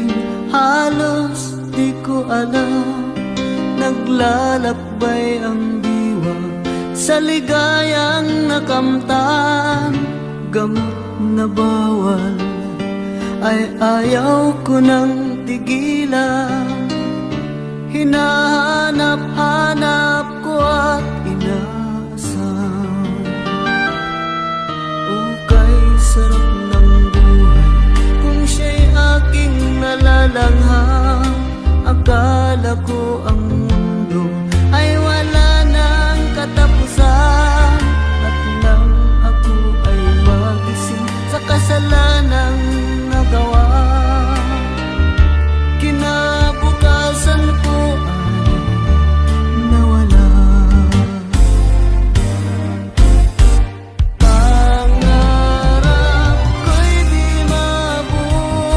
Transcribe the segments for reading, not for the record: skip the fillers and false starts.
tuwing halos di ko alam, naglalakbay ang diwa sa ligayang nakamtan. Gamot na bawal ay ayaw ko nang tigilan, hinahanap-hanap ko at inaasam. Ukay sarap ng buhay kung siya'y aking nalalangham. Akala ko ang mundo ay wala nang katapusan, at nang ako ay magising sa kasalanang nagawa, kinabukasan ko ay nawala. Pangarap ko'y di maabot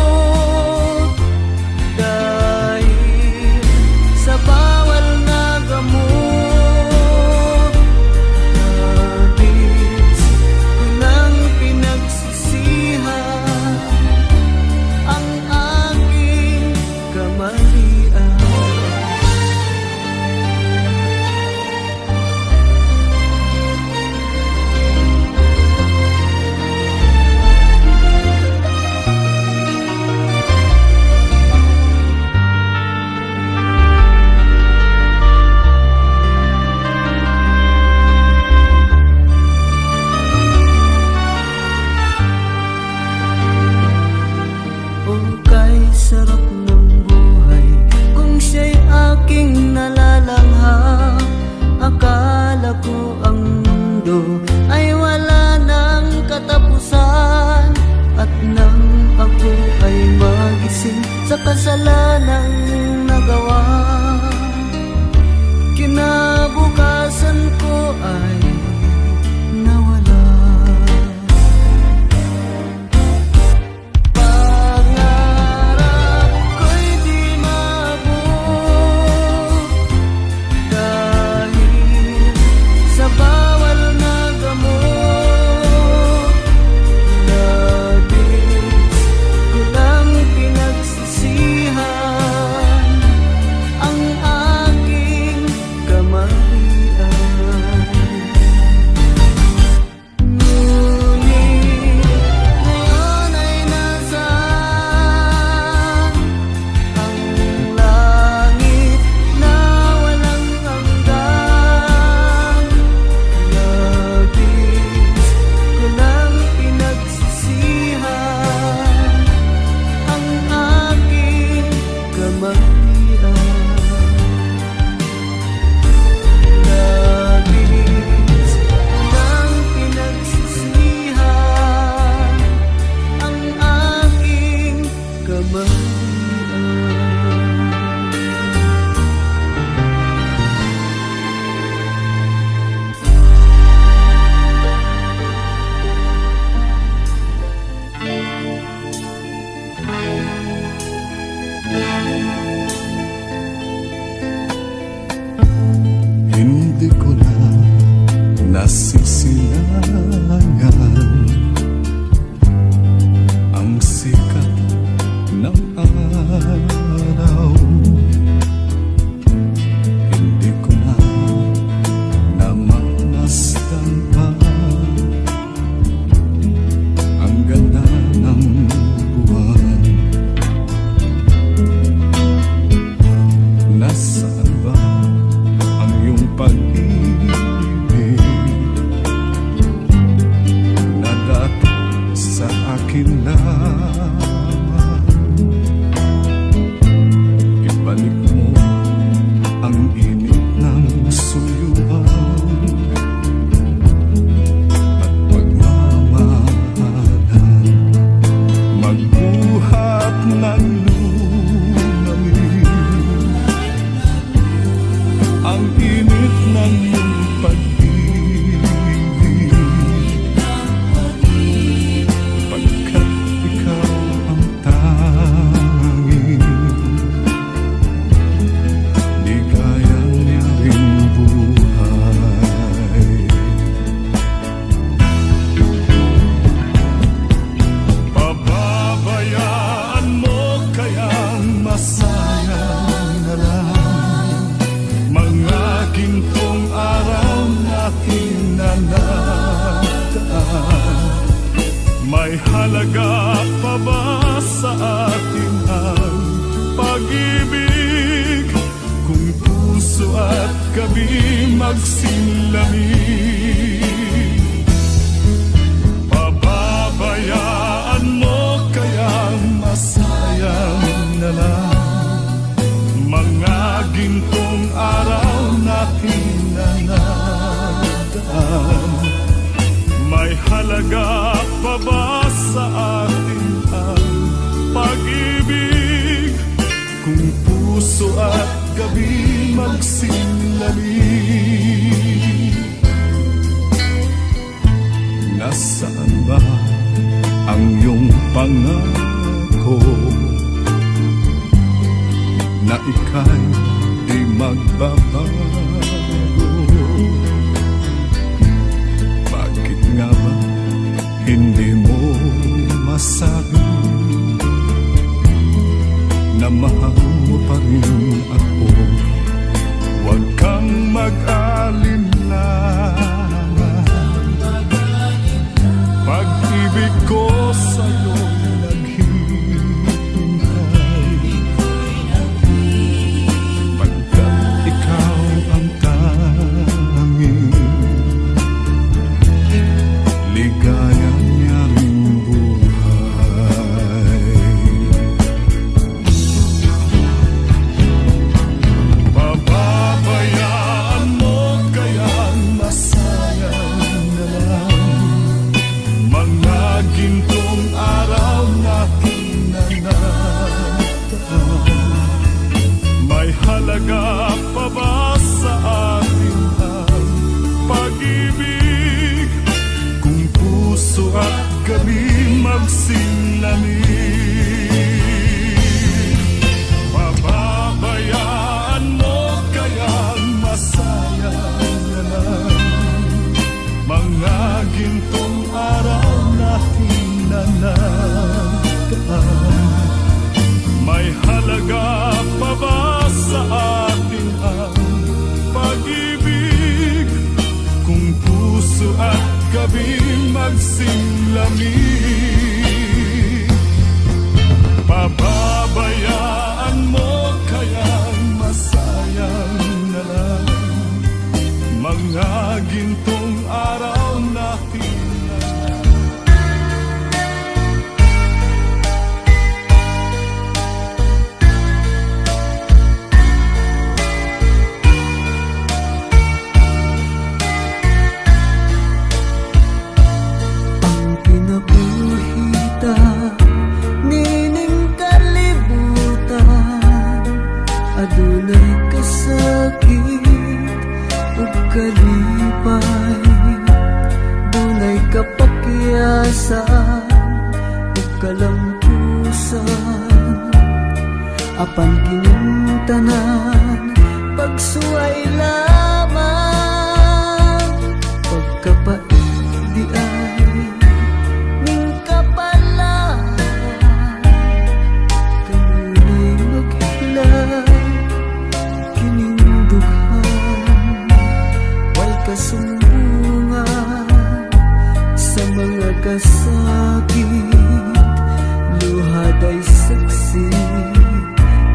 dahil sa bawal na gamot. Nabis ko nang pinagsisihan ang aking kamalian. Ukay sarap ng buhay kung siya'y aking nalalangham. Akala ko ang mundo ay wala nang katapusan, at nang ako ay magising sa kasalanang nagawa, kinabukasan ko ay nawala. Pangarap ko'y di maabot dahil sa bawal na gamot. Nabis ko lang pinagsisihan ang aking kamalian. Ngunit ngayon ay nasaan ang langit na walang hanggan. Nabis ko lang pinagsisihan ang aking kamalian. Nabis ko lang pinagsisihan ang aking kamalian. Hindi ko na nasisilangan ang sikat ng araw. Hindi ko na namamasdan pa ang ganda ng buwan. Nasaan ba ang iyong pag-ibig na dati sa akin lamang? Ibalik mo ang init ng suyuan at pagmamahalan, magbuhat ng lumamin ang init ng iyong pag-ibig, pagkat May halaga pa ba sa atin ang pag-ibig kung puso at gabi magsinlamig? Pababayaan mo kayang masayang na lang mga gintong araw natin na nadaan. May halaga pa ba sa atin ang pag-ibig kung puso at gabi magsinlamig? Nasaan ba ang iyong pangako na ika'y di magbabago? Bakit nga ba hindi mo masabi na mahal mo pa rin ako? Huwag kang mag-alinlangan, pag-ibig ko sa'yo naghihintay, pagkat ikaw ang tanging ligaya niyang buhay. Pababayaan mo kayang masayang na lang mga gintong araw natin na nataan. May halaga pa ba sa atin ang pag-ibig kung puso at gabi magsinlamig? Pababayaan mo kayang masayang na lang mga gintong araw natin na nataan. May halaga pa ba sa atin ang pag-ibig kung puso at gabi magsinlamig? Pababayaan mo kayang masayang na lang mga gintong araw natin na kinabuhita nining kalibutan, adunay kasakit ug kalipay, dunay kapakyasan ug kalampusan, apan kining tanan pagsuway lamang, pagkapait di ay ning kapalaran, kanunay maghilay kining dughan, wal kasumbungan sa mga kasakit, luhad ay saksi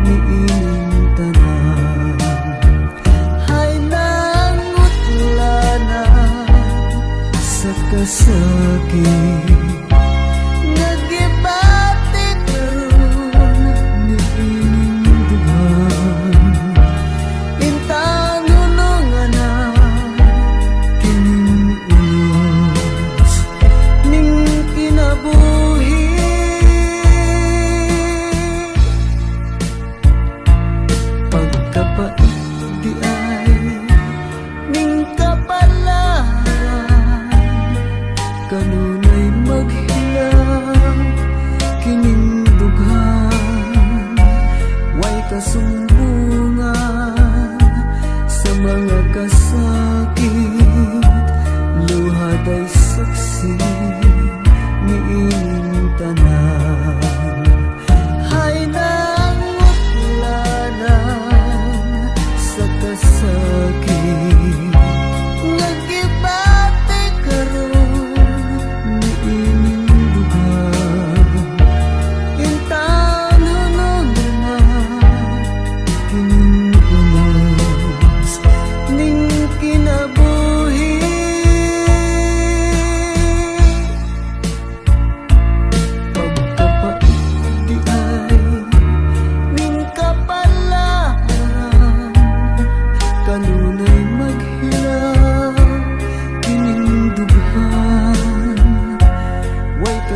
ni ining tanan. Hay nangutlanan sa kasakit, nagibati karon ni ining dughan, intang nulungan na kining unos ning kinabuhi. Pagkapait di ay ning kapalaran, kanunay maghilang kining dughan, way kasumbungan sa mga kasakit, luhad ay saksi ni ining tanan. Hay nangutlanan sa kasakit, nagibati karon ni ining dughan.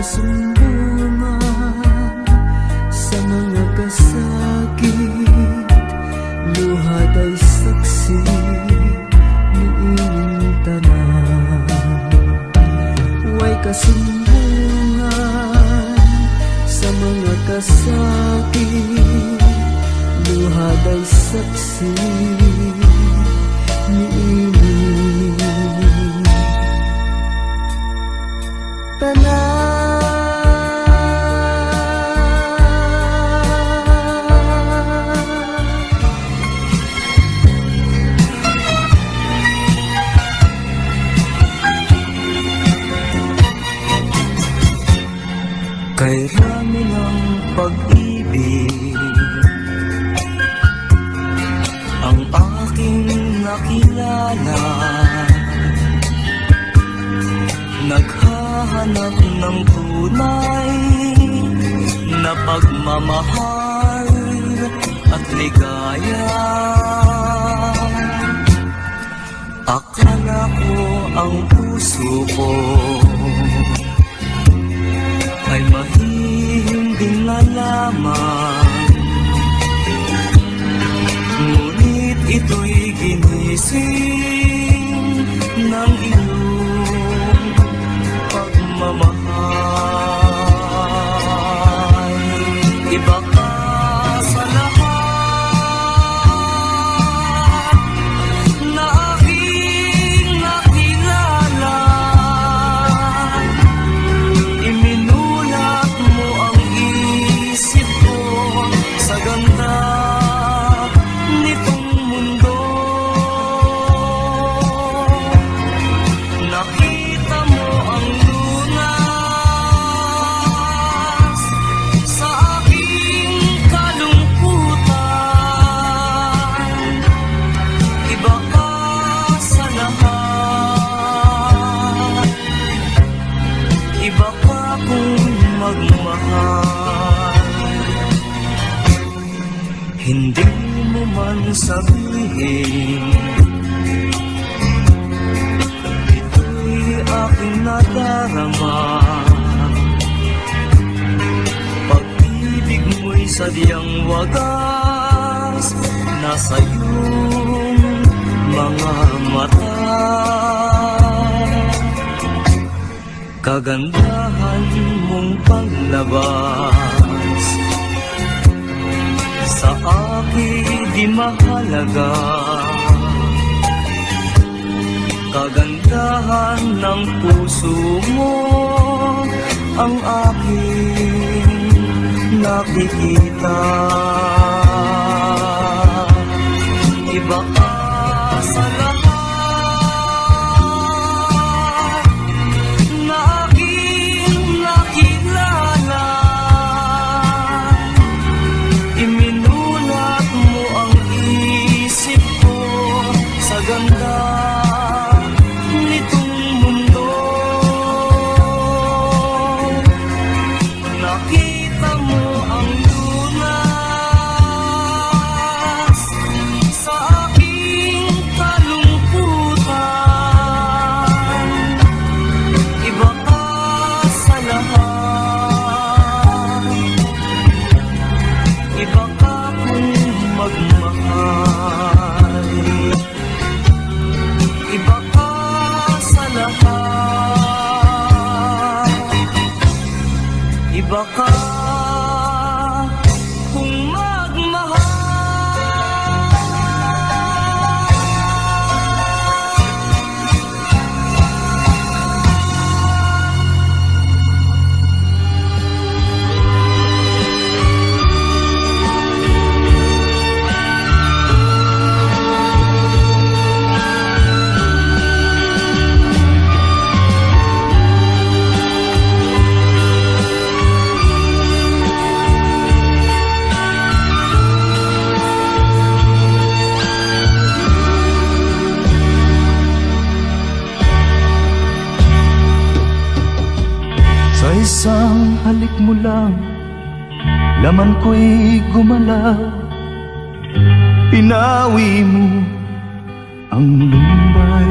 kasumbungan sa mga kasakit, luhad ay saksi ni inyong tanan. Way kasumbungan sa mga kasakit, luhad ay saksi ni inyong tanan. Kay rami ng pag-ibig ang aking nakilala, naghahanap ng tunay na pagmamahal at ligaya. Akala ko ang puso ko ay mahihimbing na lamang, ngunit ito'y ginising ng iyong pagmamahal. Iba ka sa lahat na aking nakilala. Iminulat mo ang isip ko sa ganda nitong mundo. Nakita mo ang lunas sa aking kalungkutan. Iba ka sa lahat, iba ka kung magmahal. Hindi mo man sabihin, ito'y aking nadarama. Pag-ibig mo'y sadyang wagas, nasa iyong mga mata. Kagandahan mong panglabas sa akin di mahalaga. Kagandahan ng puso mo ang aking nakikita. Iba ka sa lahat na aking nakilala. Iminulat mo ang isip ko sa ganda nitong mundo. Nakita mo ang lunas sa aking kalungkutan. Iba ka sa lahat, iba ka kung magmahal. Iba ka sa lahat, iba ka kung magmahal. Sa isang halik mo lang, laman ko'y gumalaw. Pinawi mo ang lumbay.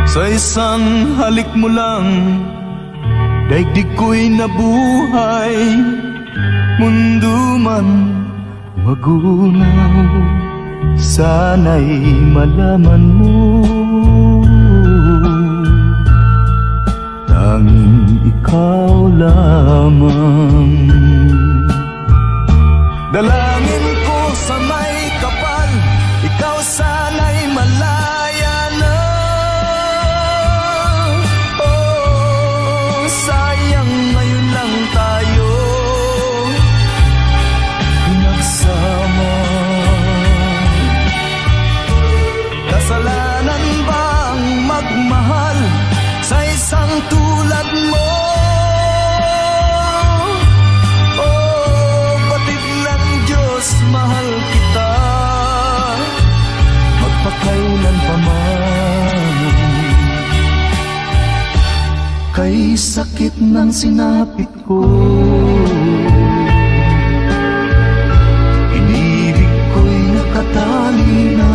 Sa isang halik mo lang, daigdig ko'y nabuhay. Mundo man magunaw, sana'y malaman mo, tanging ikaw lamang. Dalangin ko sa may kapal, ikaw sana'y malaya na. Oh, sayang ngayon lang tayo pinagsama. Kasalanan ba ang magmahal sa isang tulad mo? Mahal kita magpakailan pa man. Kay sakit ng sinapit ko, inibig ko'y nakatali na.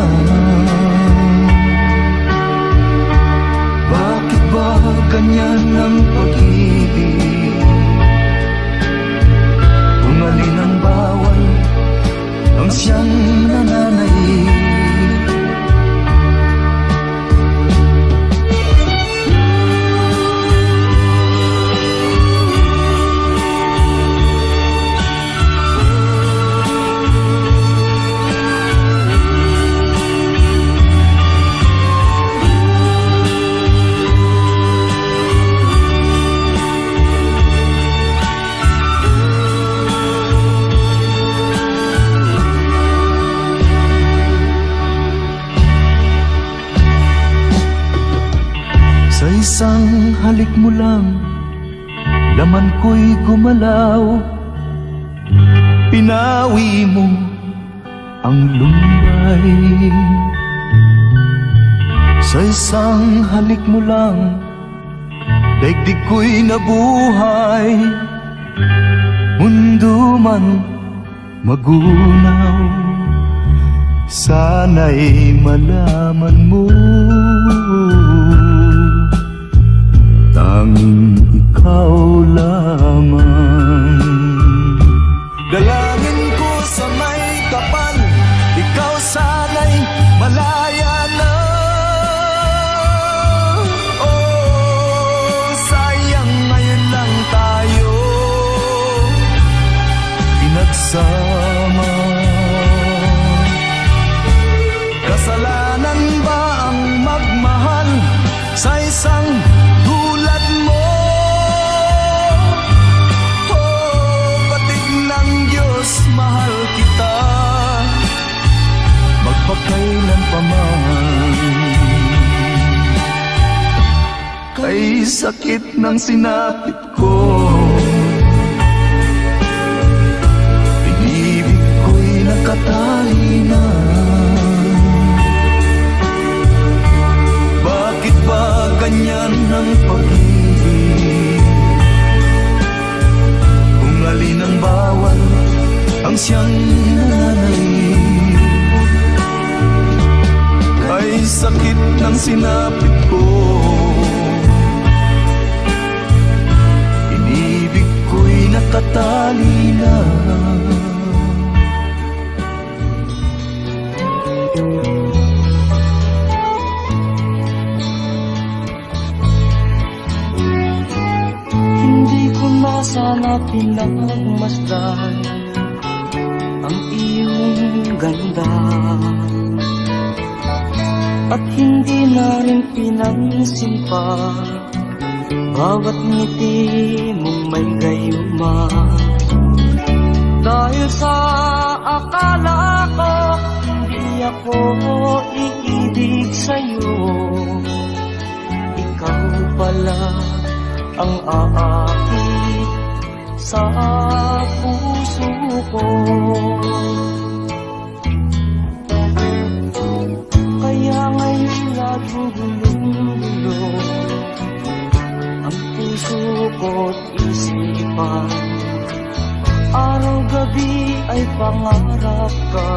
Bakit ba ganyan ang pag-ibig? Kung alin ang bawal ang siyang nananaig. Sa isang halik mo lang, laman ko'y gumalaw. Pinawi mo ang lumbay. Sa isang halik mo lang, daigdig ko'y nabuhay. Mundo man magunaw, sana'y malaman mo, tanging ikaw lamang. Dalangin ko sa may kapal, ikaw sana'y malaya na. Oh, sayang ngayon lang tayo pinagsama. Kasalanan ba ang magmahal sa isang tulad mo? Oh, batig ng Diyos, mahal kita magpakailan pa man. Kay sakit ng sinapit ko, inibig ko'y nakatali na. Bakit ba ganyan ang pag-ibig? Kung alin ang bawal ang siyang nananaig. Ay sakit ng sinapit ko, inibig ko'y nakatali na. Sana pinagmasdan ang iyong ganda, at hindi na rin pinansin pa bawat ngiti mong may gayuma. Dahil sa akala ko hindi ako iibig sa'yo, ikaw pala ang aakit sa puso ko. Kaya ngayon laging gulong-gulo ang puso ko't isipan. Araw-gabi ay pangarap ka,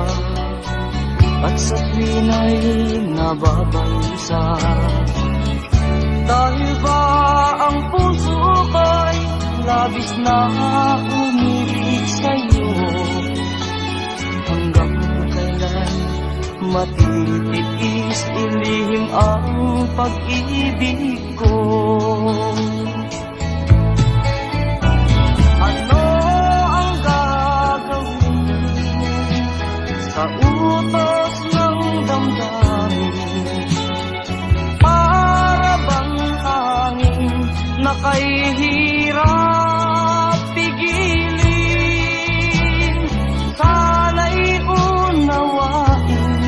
at sa tuwin ay nababalisa. labis na umibig sa'yo. Hanggang kailan matitiis ilihim ang pag-ibig ko? Ano ang gagawin sa utos ng damdamin? Para bang hangin na kay hirap pigilin? Sana'y unawain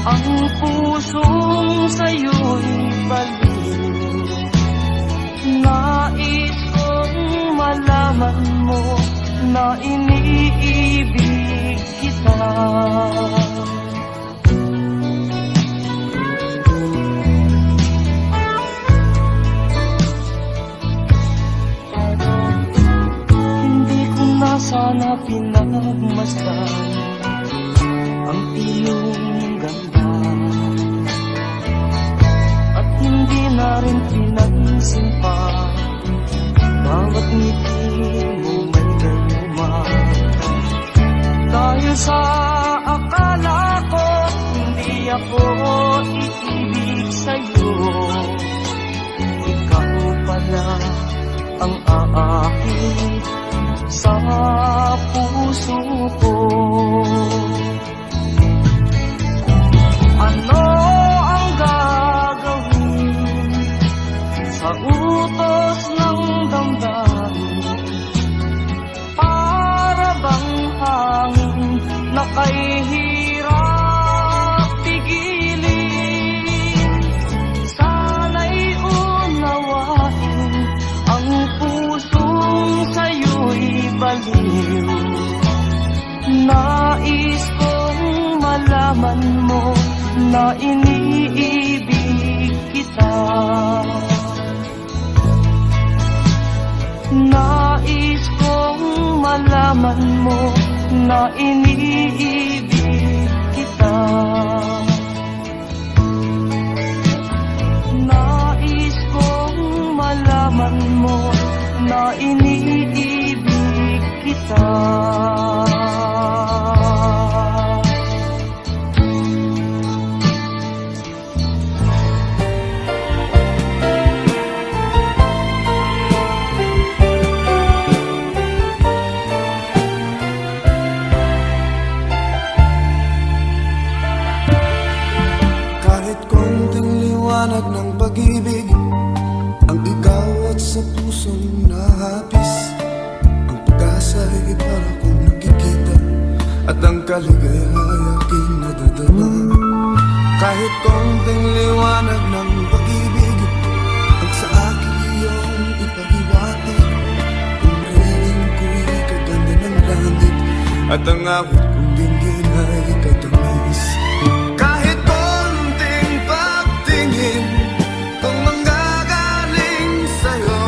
ang pusong sa'yo'y baliw. Nais kong malaman mo na iniibig kita. Hindi ko na sana pinagmasdan ang iyong ganda, at hindi na rin pinansin pa bawat ngiti mo may gayuma. Dahil sa akala ko hindi ako iibig sa'yo, ikaw pala ang aakit sa puso ko. Ano ang gagawin sa utos ng damdamin? Para bang hangin na kay hirap pigilin? Sana'y unawain ang pusong sa'yo'y baliw. Nais kong malaman mo na iniibig kita. Nais kong malaman mo na iniibig kita. Nais kong malaman mo na iniibig kita. Kahit konting liwanag ng pag-ibig ang ikaw at sa pusong nahapis, ang pag-asa ay para kong nakikita, at ang kaligaya'y aking nadadama. Kahit konting liwanag ng pag-ibig ang sa akin iyong ipahiwati, ang reying ko'y kaganda ng langit, at ang awit kong dinggin ay katamis. Kahit konting pagtingin kung manggagaling sa'yo,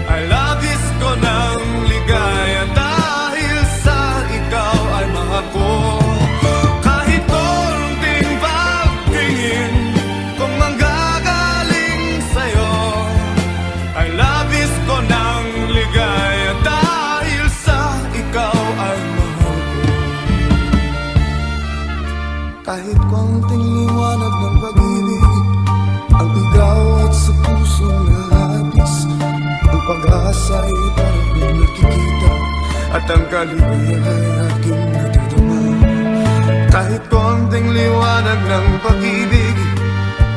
ay labis ko ng ligaya dahil sa ikaw ay mahal ko. Kahit konting pagtingin kung manggagaling sa'yo, ay labis ko ng ligaya dahil sa ikaw ay mahal ko. Kahit konting liwanag ng pag-ibig ang ikaw at sa puso na habis, ang pag-asa ay parang nakikita, at ang kaligaya ay aking nadadama. Kahit konting liwanag ng pag-ibig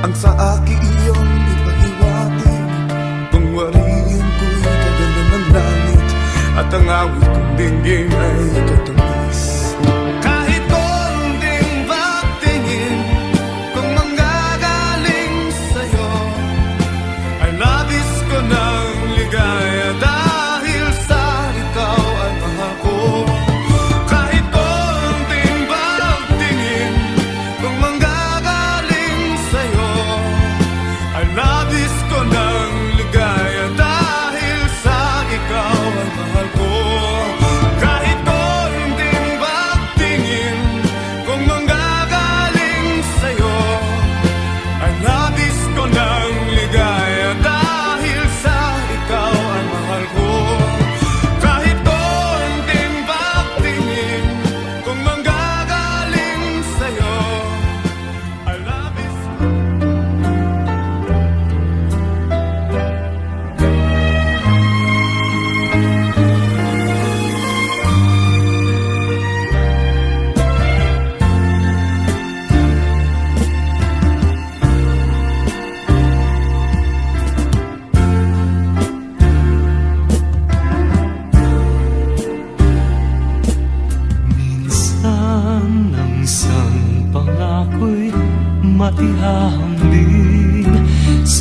ang sa akin iyong ipahiwati, kung wariin ko'y kaganda ng langit, at ang awit kong dinggin ay katamis. Kahit konting pagtingin kung manggagaling sa'yo, ay labis ko ng ligaya dahil sa ikaw ay mahal ko. Kahit konting pagtingin kung manggagaling sa'yo, ay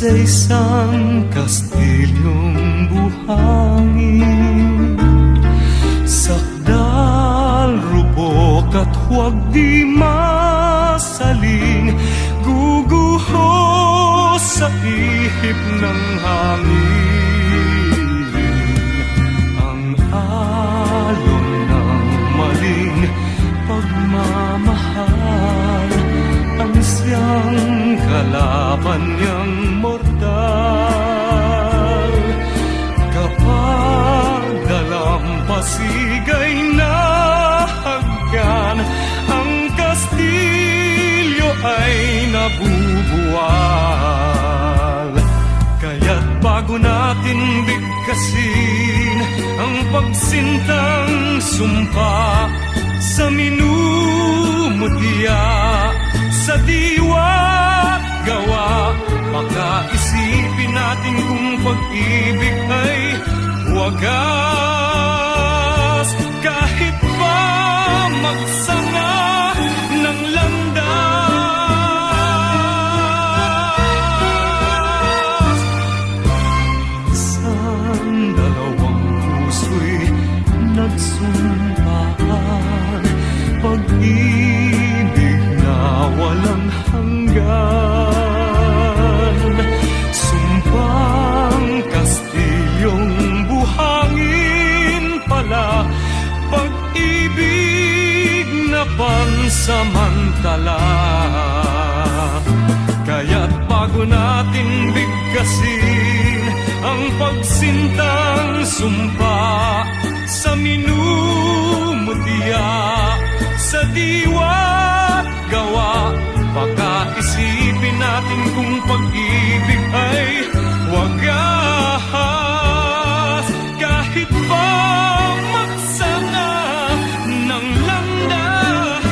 sa isang kastilyong buhangin. Sakdal, rupok at huwag di masaling, guguho sa ihip ng hangin. Ang alon ng maling pagmamahal, ang siyang kalaban niyang mortal. Kapag dalampasigay na haggan, ang kastilyo ay nabubuwal. Kaya't bago natin bigkasin ang pagsintang sumpa sa minumutya, sa diwa't gawa, pagkaisipin natin kung pag-ibig ay wagas. Kahit pa magsanga ng landas, isang dalawang puso'y nagsumpaan, pag-ibig na walang hanggan. Sumpang kastilyong buhangin pala, pag-ibig na pansamantala. Kaya't bago natin bigkasin ang pagsintang sumpa sa minumutya, sa diwa't gawa, pagkaisipin natin kung pag-ibig ay wagas. Kahit pa magsanga ng landas,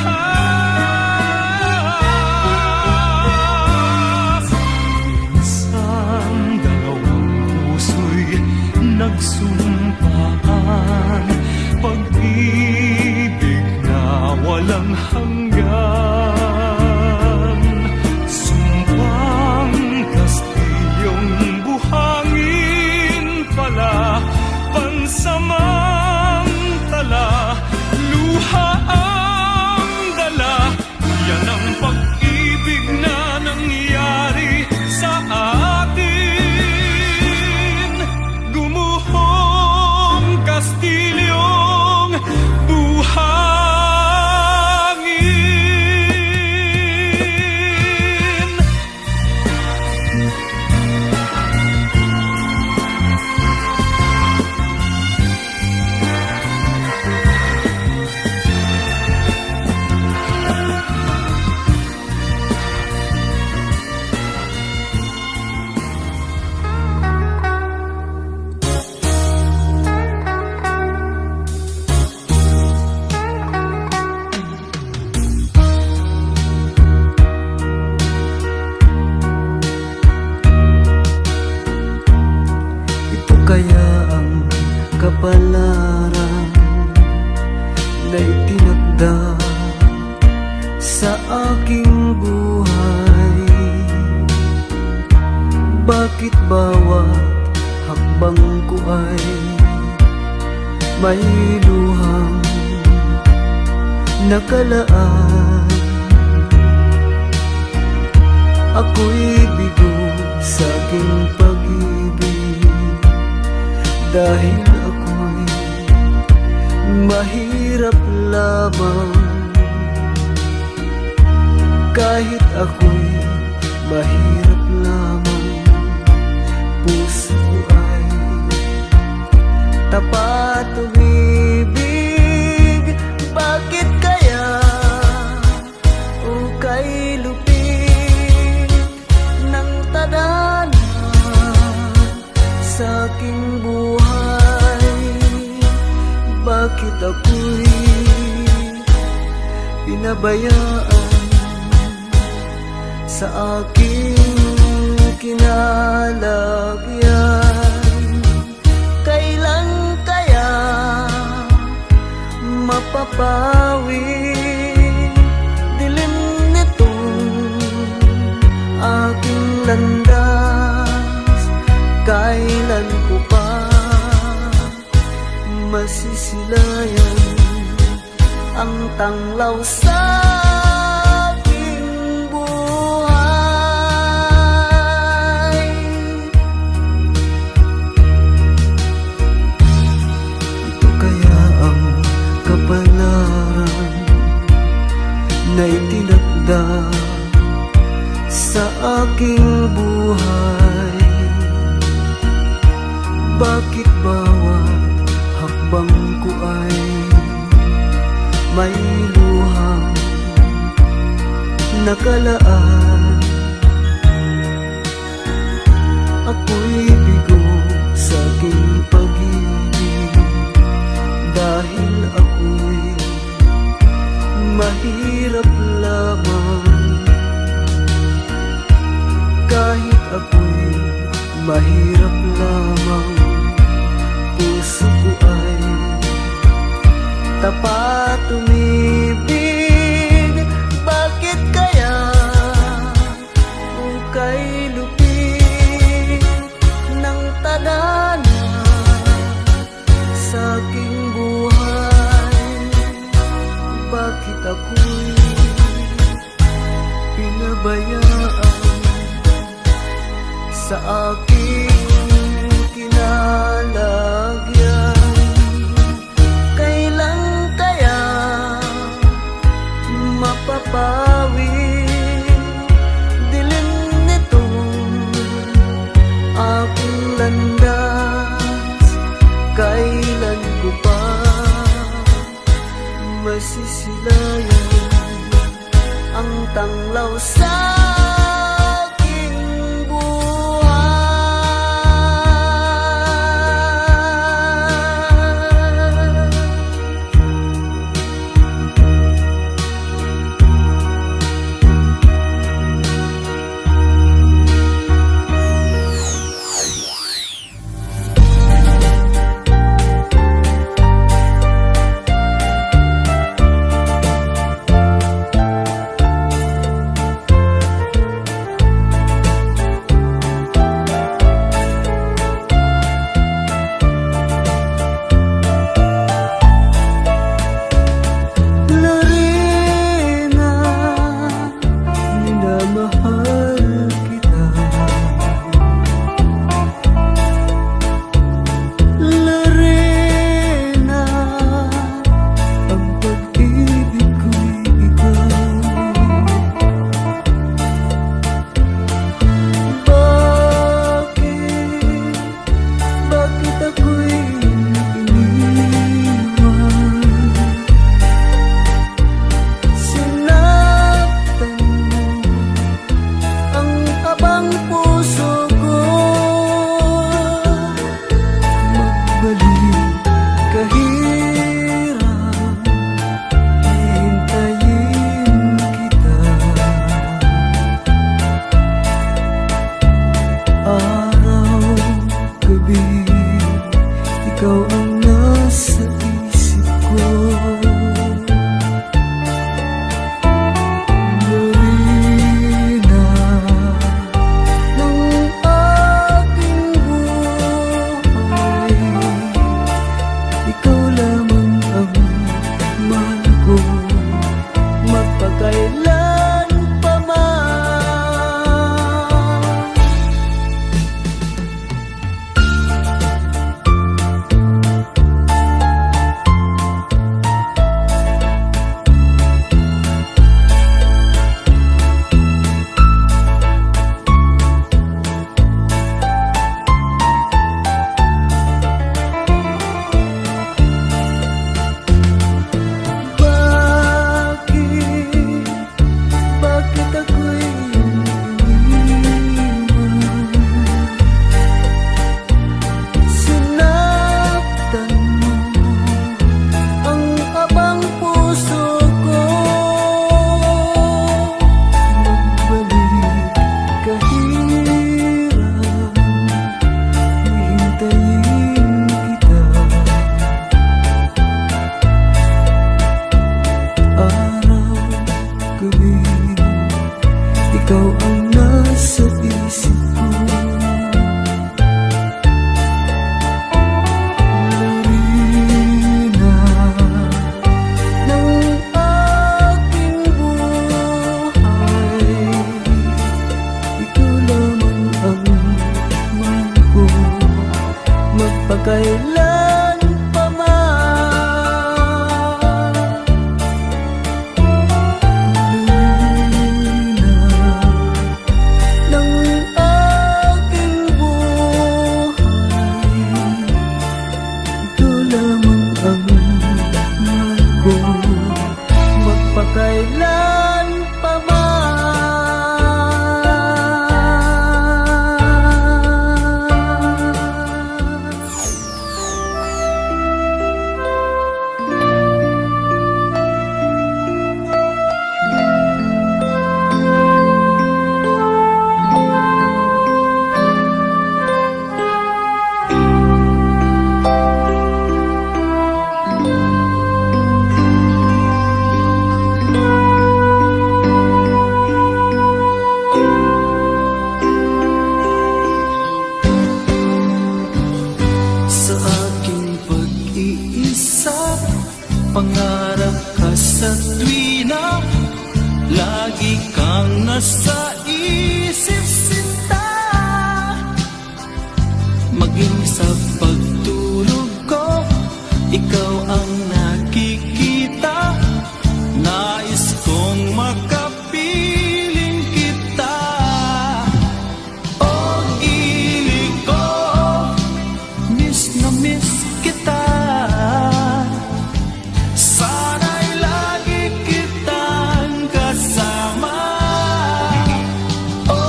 isang dalawang puso'y nagsumpaan, pag-ibig na walang hanggan. Sumpang kastilyong buhangin pala, pansamantala, luha ang dala. Yan ang pag-ibig na nangyari sa atin. Gumuhong kastilyong buhangin. Ito kaya ang kapalaran na itinakda sa aking buhay. Bakit bawat hakbang ko ay may luhang nakalaan? Ako'y bigo sa aking pag-ibig, dahil ako'y mahirap lamang. Kahit ako'y mahirap lamang, puso ko ay tapat umibig. Bakit kaya ukay lupit ng tadhana sa aking buhay? Bakit ako'y pinabayaan sa aking kinalagyan? Kailan kaya mapapawi dilim nitong aking landas? Kailan ko pa masisilayan ang tanglaw sa aking buhay? Ito kaya ang kapalaran na itinakda sa aking buhay? Bakit bawat hakbang ko ay may luhang nakalaan? Ako'y bigo sa aking pag-ibig dahil ako'y mahirap lamang. Kahit ako'y mahirap lamang, puso ko ay tapat umibig. Bakit kaya ukay lupit ng tadhana sa aking buhay? Bakit ako'y pinabayaan sa aking kinalagyan? Kailan kaya mapapawi dilim nitong aking landas? Kailan ko pa masisilayan ang tanglaw sa aking buhay? magpakailan pa man. Ng aking buhay, ito lamang ang mahal ko, magpakailan pa man. Sa aking pag-iisa, pangarap ka sa tuwina, lagi kang nasa isip sinta. Maging sa pagtulog ko, ikaw ang nakikita. Nais kong makapiling kita. O gili ko, miss na miss kita. Sana'y lagi kitang kasama. O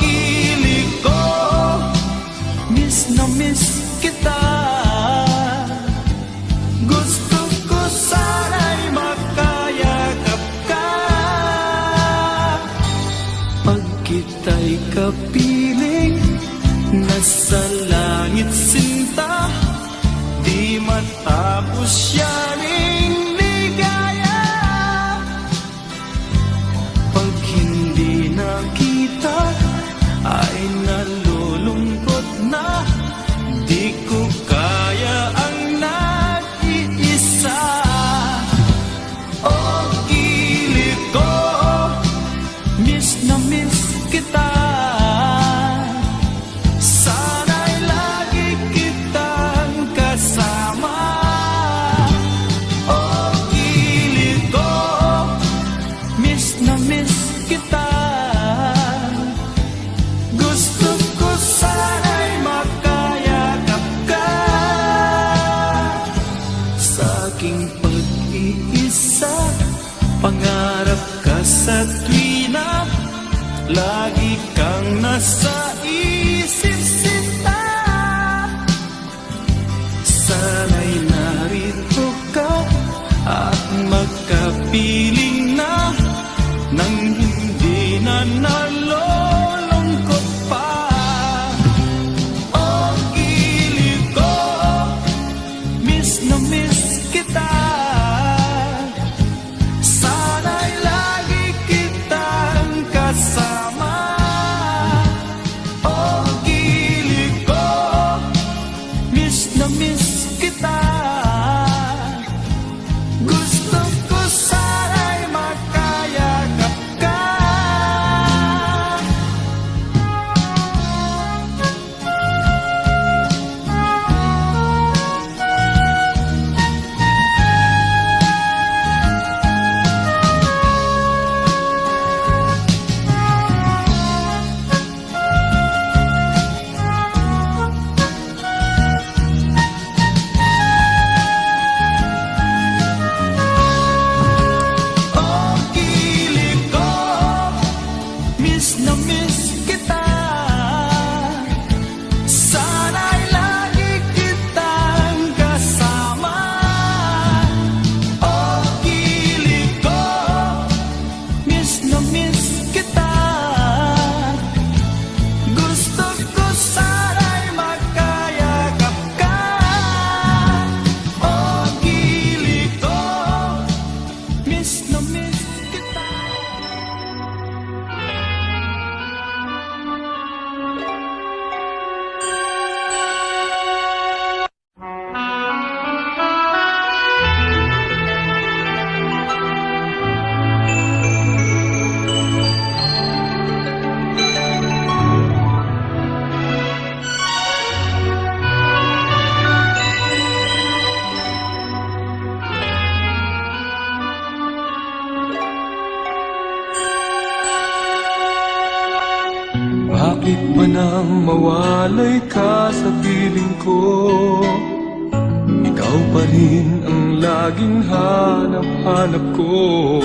gili ko, miss na miss kita. Gusto ko sana'y makayakap ka. Pag kita'y kapiling, nasa langit sinta, di matapos yaning ligaya. Pag hindi nakita, ay nalulungkot na, di ko kaya ang nag-iisa. O gilid ko, miss na miss kita. Sana'y lagi kitang kasama. O mawalay ka sa piling ko, ikaw pa rin ang laging hanap-hanap ko.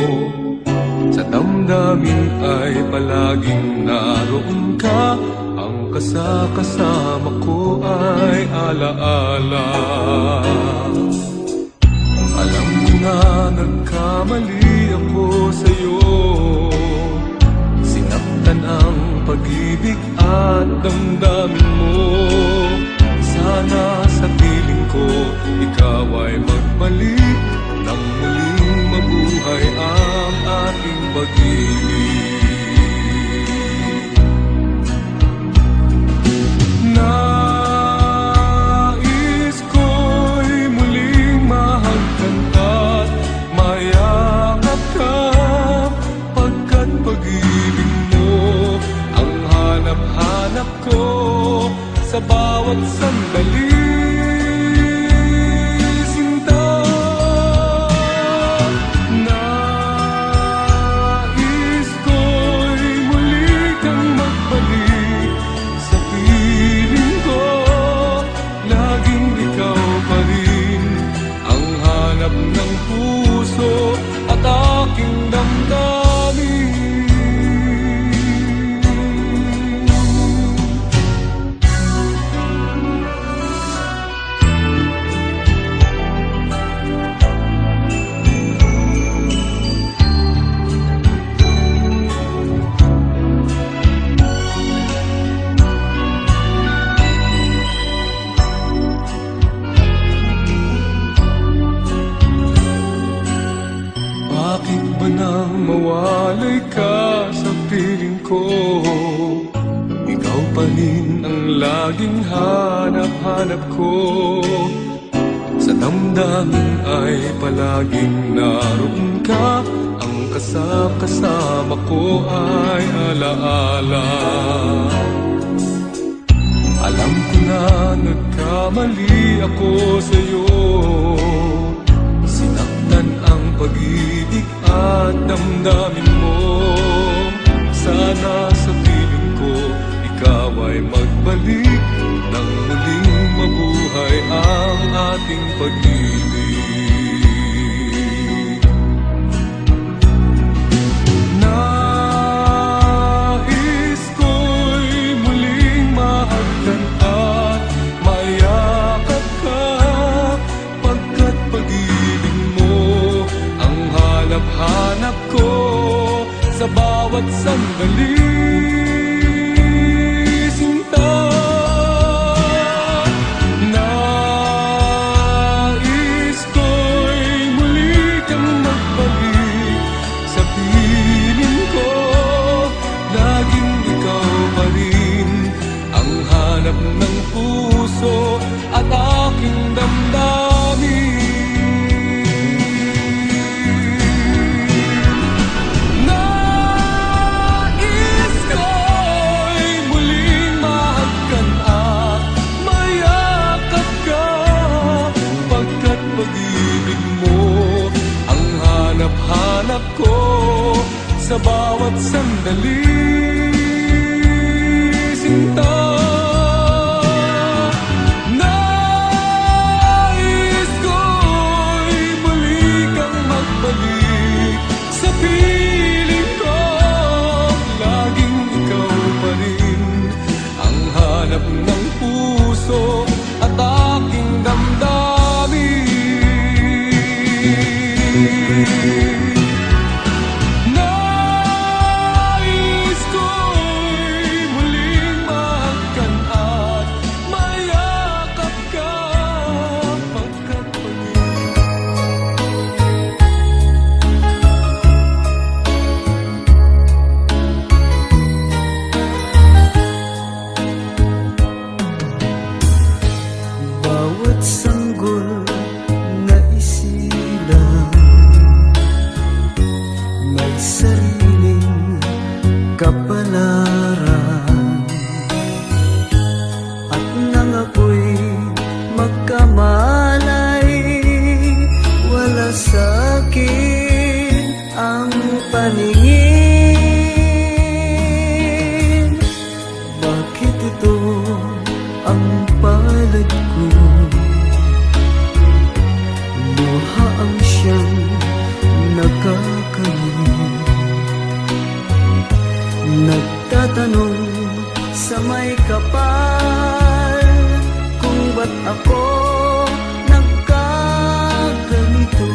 Sa damdamin ay palaging naroon ka, ang kasama ko ay alaala. Alam ko na nagkamali ako sa'yo, sinaktan ang pag-ibig at damdamin mo. Sana sa piling ko ikaw ay magbalik, nang muling mabuhay ang ating pag-ibig. Nais ko'y muling mahagkan at mayakap ka, pagkat pag-ibig mo ang hanap-hanap ko sa bawat sandali. Sinta, nais ko'y muli kang magbalik sa piling ko, laging ikaw pa rin ang hanap ng puso at aking damdamin. Bakit ba nang mawalay ka sa piling ko? Ikaw pa rin ang laging hanap-hanap ko. Sa damdamin ay palaging naroon ka, ang kasama ko ay alaala. Alam ko na nagkamali ako sa'yo, sinaktan ang pag-ibig at damdamin mo. Sana sa piling ko ikaw ay magbalik, nang muling mabuhay ang ating pag-ibig. Nais ko'y muling mahagkan at mayakap ka, pagkat pag-ibig mo ang hanap-hanap ko sa bawat sandali. Sinta, nais ko'y muli kang magbalik sa piling ko, laging ikaw pa rin ang hanap ng puso at aking damdamin. Hanap ko sa bawat sandali. Sinta, nais ko'y muli kang magbalik sa piling ko, laging ikaw pa rin ang hanap ng puso at aking damdamin. Nais ko'y muling mahagkan at mayakap ka, pagkat Bawat sanggol na isilang may sariling kapalaran, at nang ako'y magkamalay, wala sa'kin ang paningin. Bakit ito palad ko. Luha ang siyang nagkakamit, nagtatanong sa may kapal kung ba't ako nagkaganito.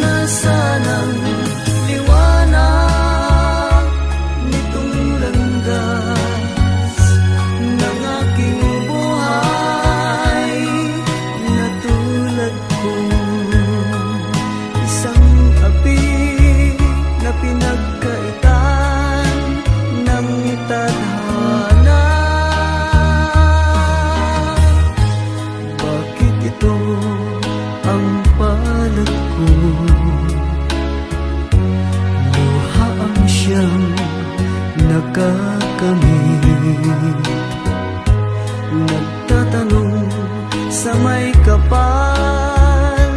Nasaan ang liwanag nitong landas ng aking buhay na tulad ko, isang api na pinagkaitan ng tadhana. Bakit ito ang palad ko? Luha ang siyang nakakamit, nagtatanong sa may kapal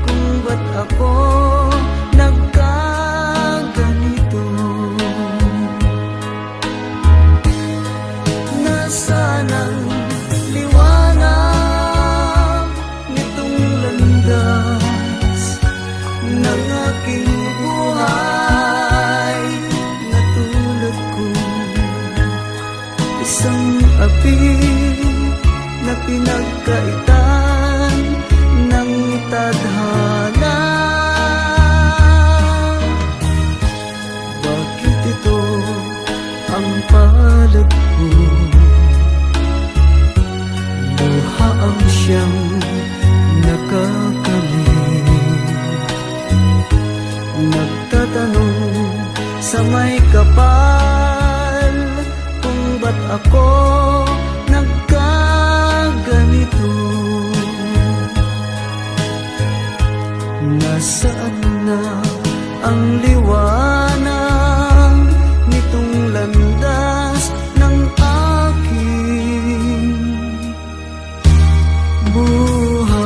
kung ba't ako nagkaganito. Nasaan ang liwanag nitong landas ng aking buhay na tulad ko, isang api na pinagkaitan ng tadhana. Bakit ito ang palad ko? Luha ang siyang nakakamit, nagtatanong sa may kapal kung ba't ako nagkaganito. Nasaan na ang liwanag nitong landas ng aking buhay?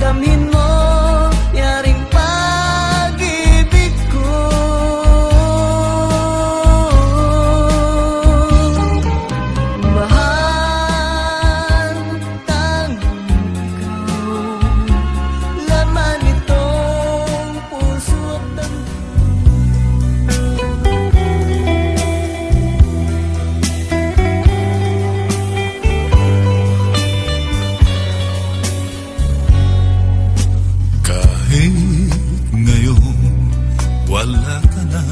damhin mo, yaring pag-ibig ko. Mahal, tanging ikaw, laman nitong puso at Kahit ngayon wala ka na,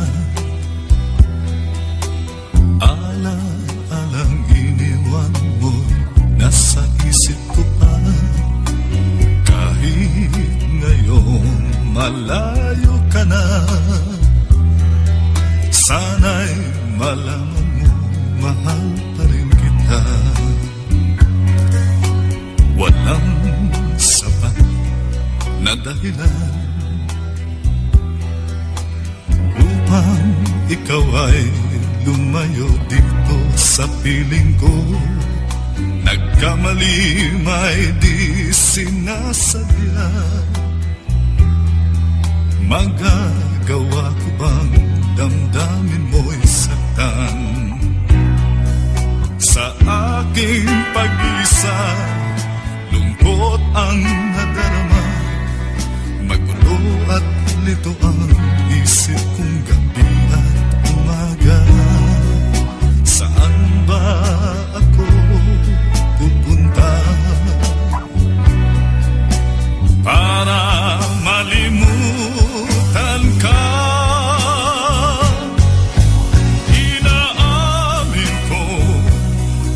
ala-alang iniwan mo, nasa isip ko pa. Kahit ngayon malayo ka na, sana'y malaman mo, mahal pa rin kita. Walang sapat na dahilan upang ikaw ay lumayo dito sa piling ko. Nagkamali may di sinasadya, magagawa ko bang damdamin mo'y saktan? Sa aking pag-isa, lungkot ang nadarama, magulo at lito ang isip kong gabi at umaga. Saan ba ako pupunta para malimutan ka? Inaamin ko,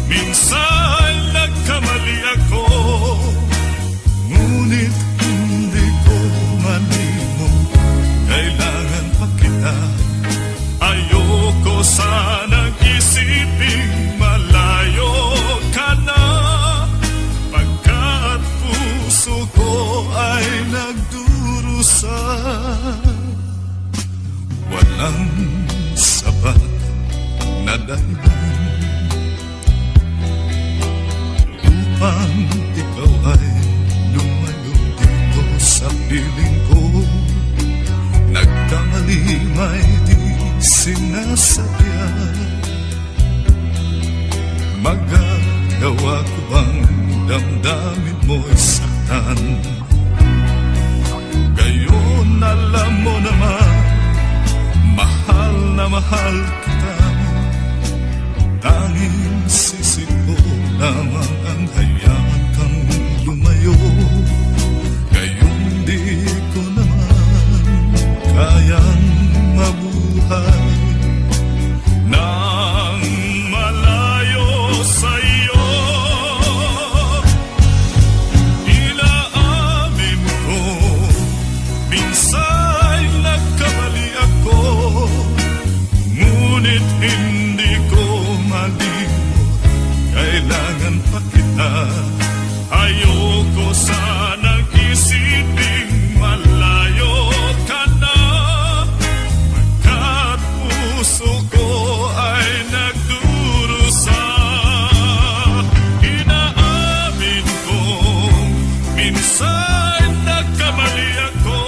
minsan nagkamali ako, ngunit hindi ko malimot, kailangan pa kita. Ayoko sanang isiping malayo ka na, pagkat puso ko ay nagdurusa. Walang sapat na dahilan upang ikaw ay lumayo dito sa piling ko. Nagkamali may di sinasadya, magagawa ko bang damdamin mo'y saktan? Gayon alam mo naman, mahal na mahal kita. Tanging sisip ko lamang ang hayaan kang lumayo. Gayon di ko naman kayang mabuhay nang malayo sa iyo. Inaamin ko, minsan nagkamali ako, ngunit hindi ko malimot, kailangan pa kita. Ayoko sanang isiping malayo ka na, pagkat puso ko ay nagdurusa. Inaamin ko, minsan nagkamali ako,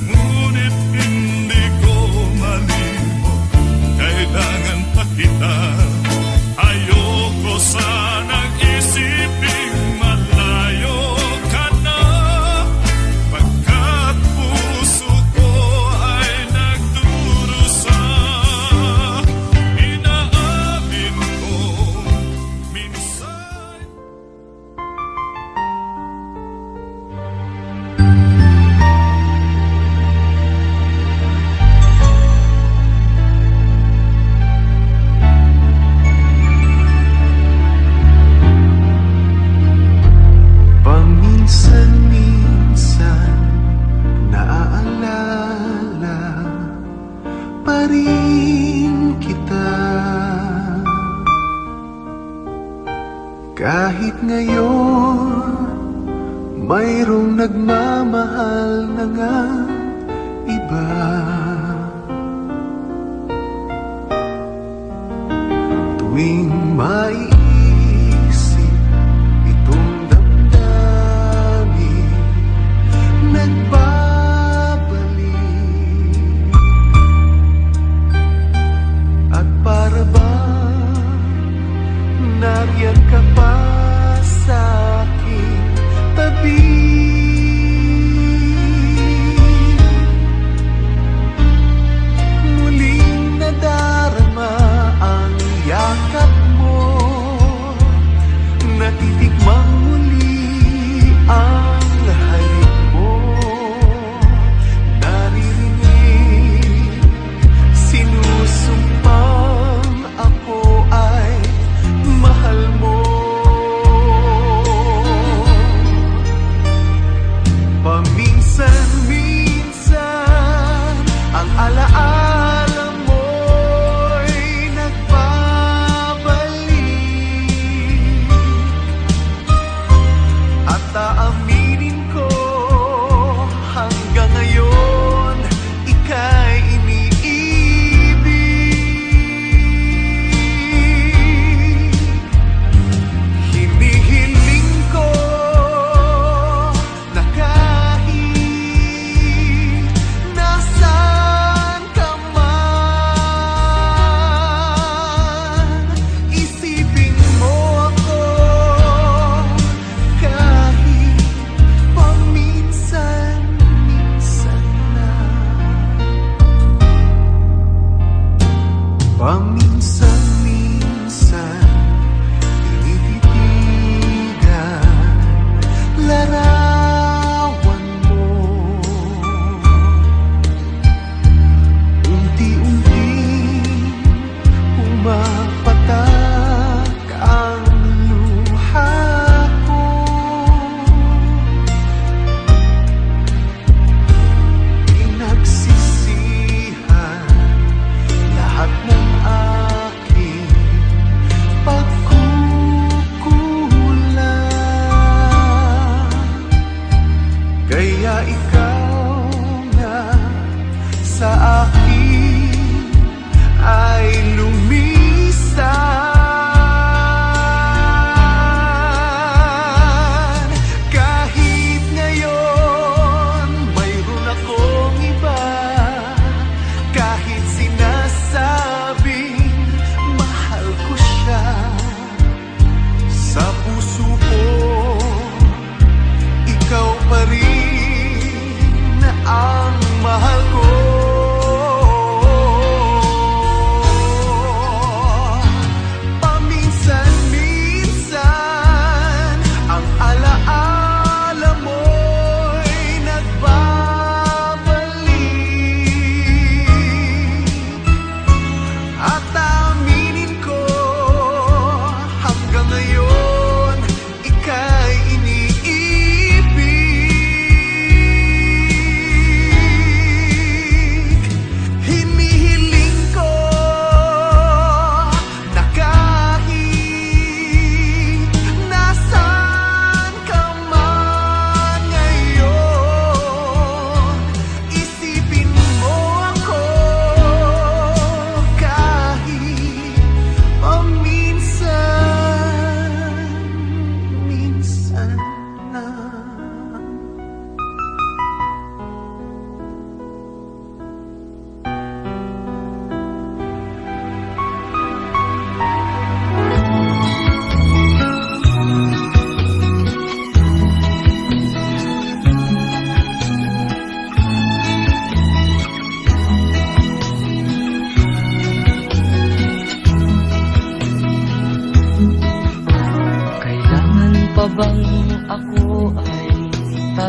ngunit hindi ko malimot, kailangan pa kita. Ayoko sanang isiping malayo ka na, pagkat puso ko ay nagdurusa. Inaamin ko, minsan paminsan-minsan naaalala pa rin kita. Kahit ngayon mayroong nagmamahal na nga iba, tuwing maiisip itong damdamin,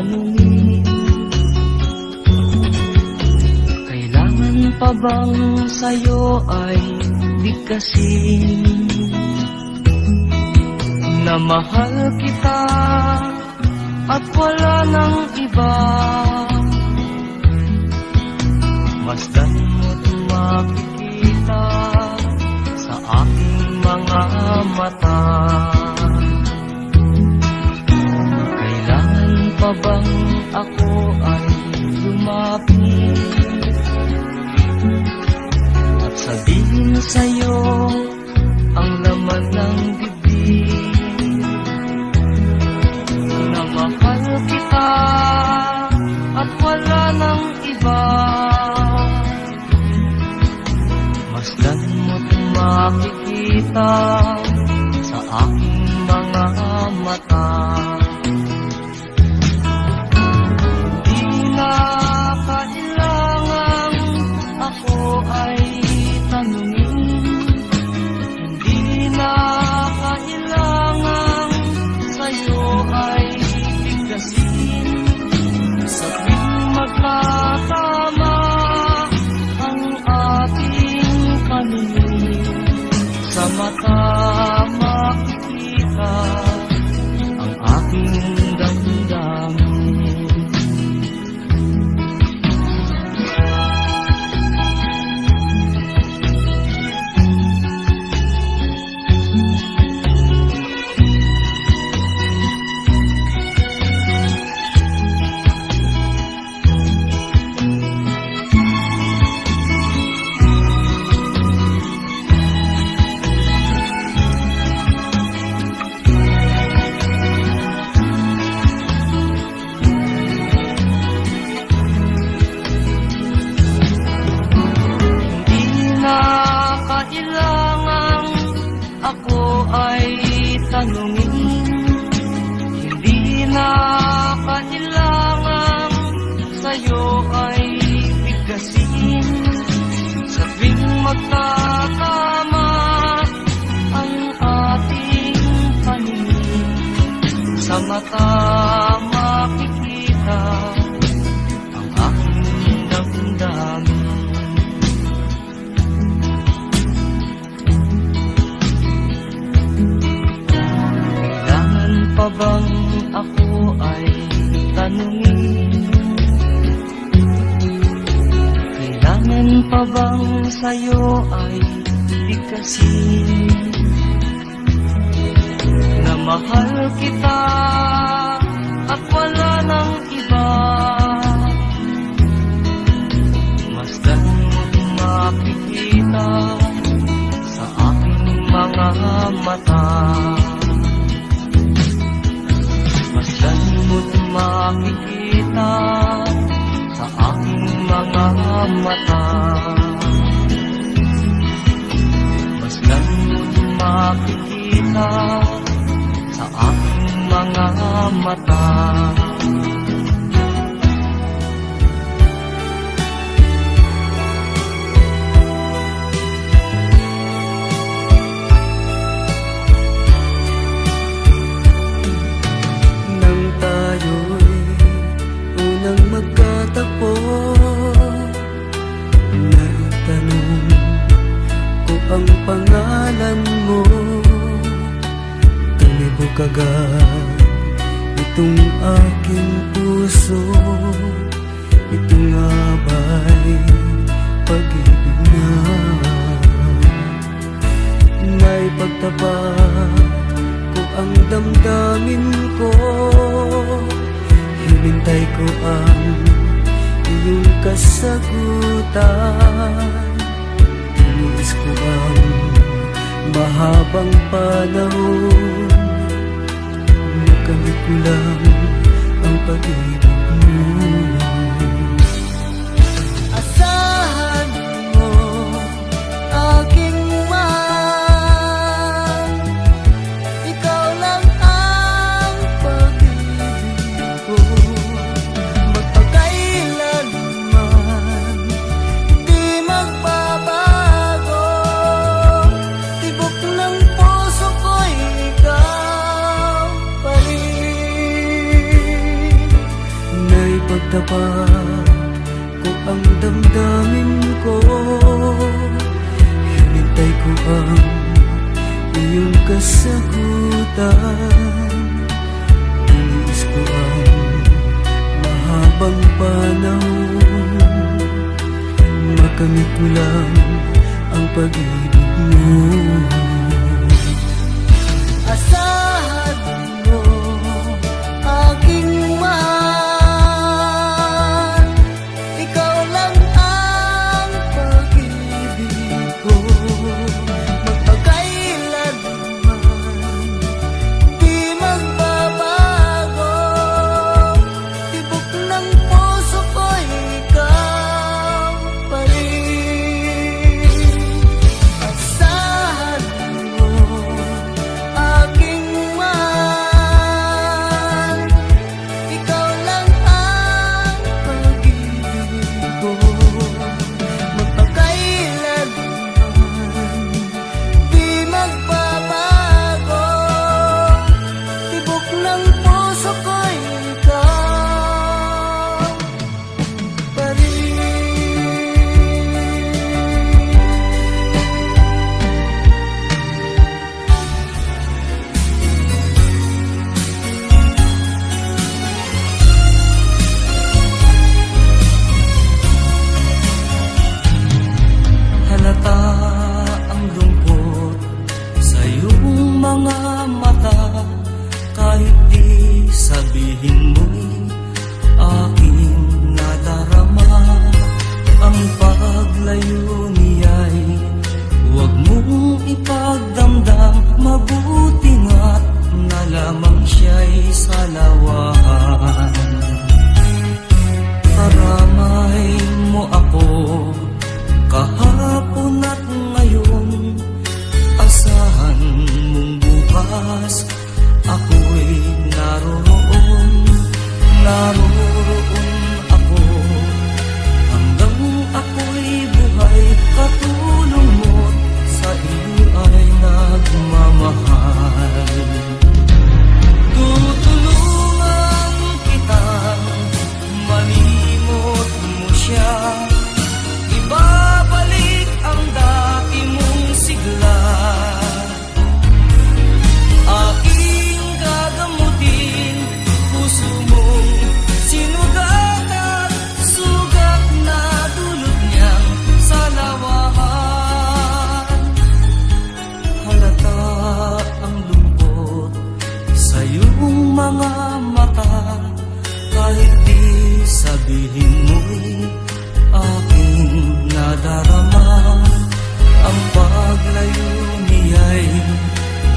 tanungin, kailangan pa bang sa'yo ay bigkasin na mahal kita at wala nang iba? Masdan mo't makikita sa aking mga mata. Kailangan pa bang ako ay lumapit at sabihin sa'yo ang laman ng bibig na mahal kita at wala nang iba? Masdan mo't makikita sa aking mga mata. Hindi na kailangang ako ay tanungin, hindi na kailangang sa'yo ay bigkasin. Sa tuwing magkatama ang ating paningin, sa mata makikita ang aking damdamin. Kailangang ako ay tanungin, hindi na kailangang sa'yo ay bigkasin. Sa tuwing magkakama ang ating paningin, sa mata makikita ang aking damdamin. Pa bang ako ay tanungin, kailangan pa bang sa'yo ay bigkasin na mahal kita at wala nang iba? Masdan mo't makikita sa aking mga mata. Masdan mo't makikita sa aking mga mata. Masdan mo't makikita sa aking mga mata. Magkatagpo, naitanong ko ang pangalan mo. Talibog agad itong aking puso. Ito nga ba'y pag-ibig na? Naipagtapat ko ang damdamin ko, hinintay ko ang iyong kasagutan. Tinis ko ang mahabang panahon, nakamit ko lang ang pag-ibig mo. Asahan mo aking mahal, ikaw lang ang pag-ibig ko. Magpakailanman di magbabago, tibok ng puso ko'y ikaw pa rin. Itapat ko ang damdamin ko, hinintay ko ang iyong kasagutan. Iniis ko ang mahabang panahon, makamit mo lang ang pag-ibig mo. Asahan mo aking mahal, ikaw lang ang pag-ibig ko. Magpakailanman di magbabago, tibok ng puso ko ikaw pa rin. Asahan mo aking mahal, ikaw lang ang pag-ibig ko. Magpakailanman di magbabago, tibok ng puso ko ikaw pa rin. Halata ang lungkot sa iyong mga mata, kahit di sabihin mo'y aking nadarama. Ang paglayo niya'y huwag mong ipagdamdam, mabuti nga't na lamang siya'y salawahan. Karamay mo ako kahapon at ngayon, asahan mong bukas ako'y naroon. Naroon ako hanggang ako'y buhay, katulong mo't sa iyo ay nagmamahal. Tutulungan kitang malimot mo siya, ibabalik ang dati mong sigla. Aking gagamutin puso mong sinugatan, sugat na dulot niyang salawahan. Halata ang lungkot sa iyong mga mata, kahit di sabihin mo'y aking nadarama. Ang paglayo niya'y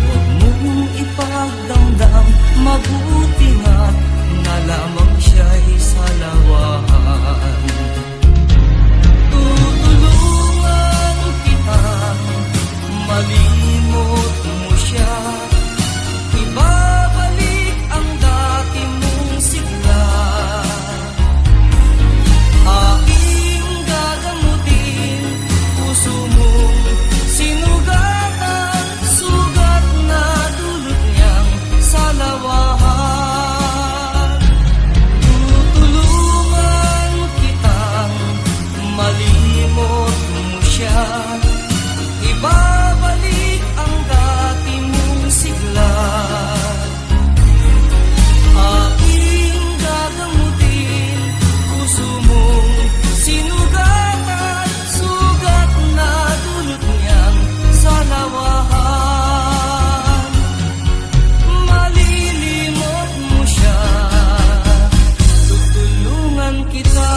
huwag mong ipagdamdam, mabuti nga't na lamang siya'y salawahan. Tutulungan kitang malimot mo siya, ibabalik ang dati mong sigla. Aking gagamutin puso mong sinugatan, sugat na dulot niyang salawahan. Tutulungan kitang malimot mo siya, ibabalik ang dati mong sigla. Aking gagamutin puso mong sinugatan, sugat na dulot niyang salawahan. Malilimot mo siya, tutulungan kita.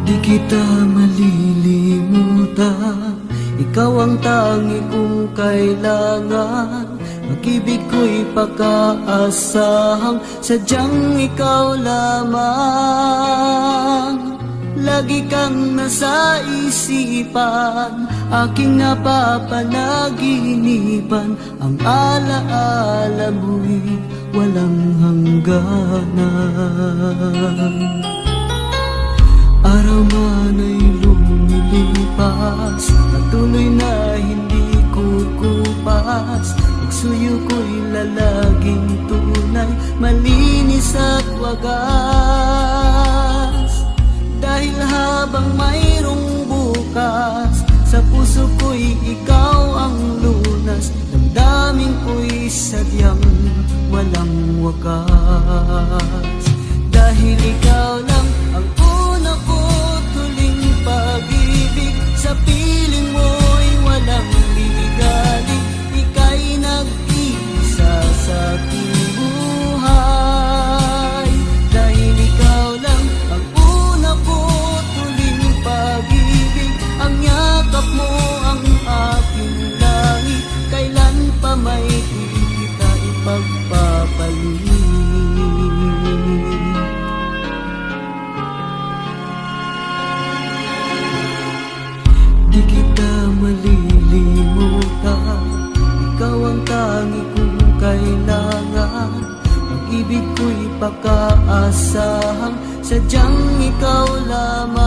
Di kita malilimutan, ikaw ang tangi kong kailangan. Pag-ibig ko'y pagkaasahang sadyang ikaw lamang. Lagi kang nasa isipan, aking napapanaginipan. Ang alaala mo'y walang hangganan. Araw man ay lumilipas, patuloy na hindi kukupas. Pagsuyo ko'y lalaging tunay, malinis at wagas. Dahil habang mayroong bukas, sa puso ko'y ikaw ang lunas. Damdamin ko'y sadyang walang wakas. Dahil ikaw lang ang una ko tuling pag-ibig, sa piling mo'y walang ligalig. Ika'y nag-iisa sa aking buhay. Dahil ikaw lang ang una ko tuling pag-ibig, ang yakap mo ang aking langit. Kailan pa may di kita ipagpapalit? Di kita malilimutan, ikaw ang tangi kong kailangan. Pag-ibig ko'y pagkaasahang sadyang ikaw lamang.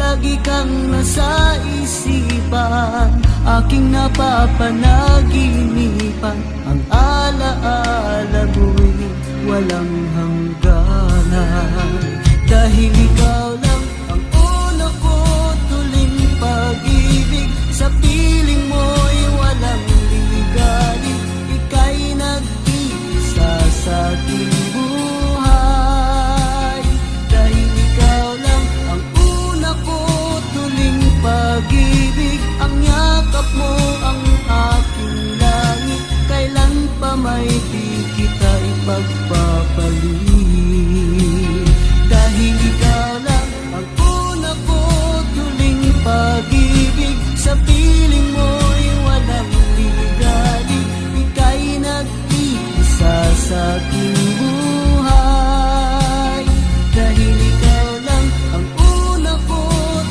Lagi kang nasa isipan, aking napapanaginipan. Ang alaala mo'y walang hangganan. Dahil ikaw lang ang una ko tuling pag-ibig, sa piling mo'y walang ligalig. Ika'y nag-iisa sa aking buhay. Dahil ikaw lang ang una ko tuling pag-ibig, ang yakap mo ang aking langit. Kailan pa may di kita ipagpapalit? Dahil ikaw lang ang una ko tuling pag-ibig, sa piling mo'y walang ligalig. Ika'y nag-iisa sa aking buhay. Dahil ikaw lang ang una ko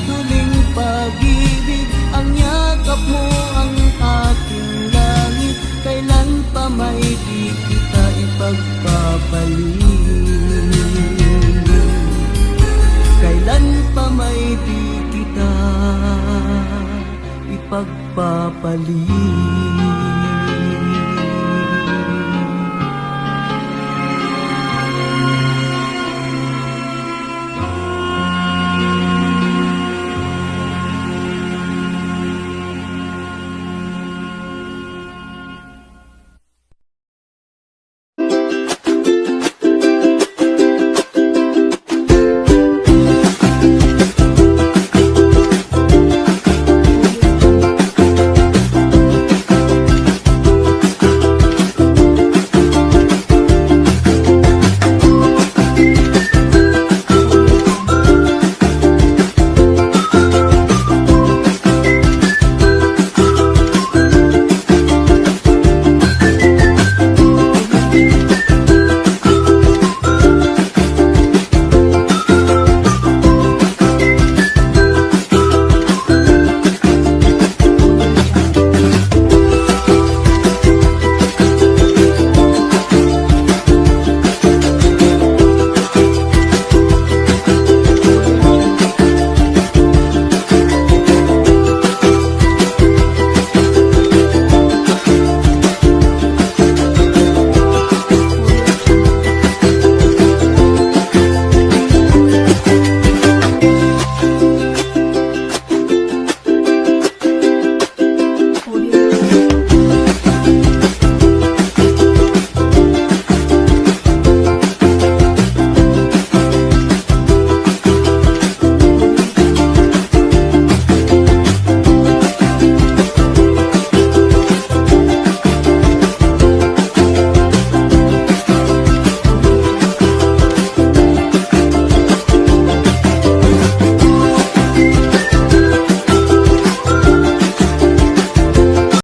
tuling pag-ibig, ang yakap mo ang aking langit. Kailan pa may di kita ipagpapalit? Kailan pa may di kita ipagpapalit?